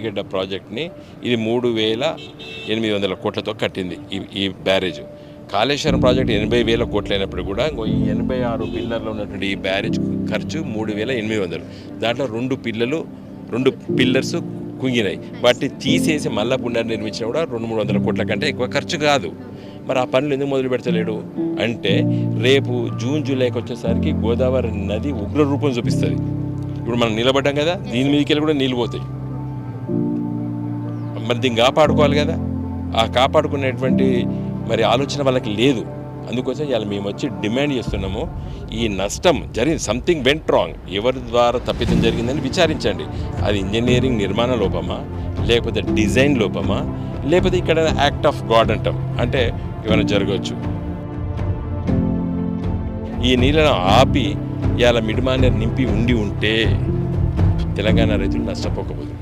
గడ్డ ప్రాజెక్ట్ని ఇది 3,800 కోట్లతో కట్టింది ఈ బ్యారేజ్. కాళేశ్వరం ప్రాజెక్ట్ 80,000 కోట్లు అయినప్పుడు కూడా ఈ 86 పిల్లర్లో ఉన్నటువంటి ఈ బ్యారేజ్ ఖర్చు 3,800. దాంట్లో 2 పిల్లర్స్ కుంగినాయి. వాటిని తీసేసి మళ్ళా పునర్నిర్మించినా కూడా 200-300 కోట్ల కంటే ఎక్కువ ఖర్చు కాదు. మరి ఆ పనులు ఎందుకు మొదలు పెడతలేడు అంటే రేపు జూన్ జూలైకి వచ్చేసరికి గోదావరి నది ఉగ్ర రూపం చూపిస్తుంది. ఇప్పుడు మనం నిలబడ్డాం కదా, దీని మీదకి వెళ్ళి కూడా నీళ్ళు పోతాయి. మరి దీన్ని కాపాడుకోవాలి కదా, ఆ కాపాడుకునేటువంటి మరి ఆలోచన వాళ్ళకి లేదు. అందుకోసం ఇవాళ మేము వచ్చి డిమాండ్ చేస్తున్నాము, ఈ నష్టం జరిగింది, సంథింగ్ వెంట్ రాంగ్, ఎవరి ద్వారా తప్పిదం జరిగిందని విచారించండి. అది ఇంజనీరింగ్ నిర్మాణ లోపమా, లేకపోతే డిజైన్ లోపమా, లేకపోతే ఇక్కడ యాక్ట్ ఆఫ్ గాడ్ అంటాం, అంటే ఏమైనా జరగవచ్చు. ఈ నీళ్ళను ఆపి ఇవాళ మిడిమానేర్ నింపి ఉంటే తెలంగాణ రైతులు నష్టపోకపోదు.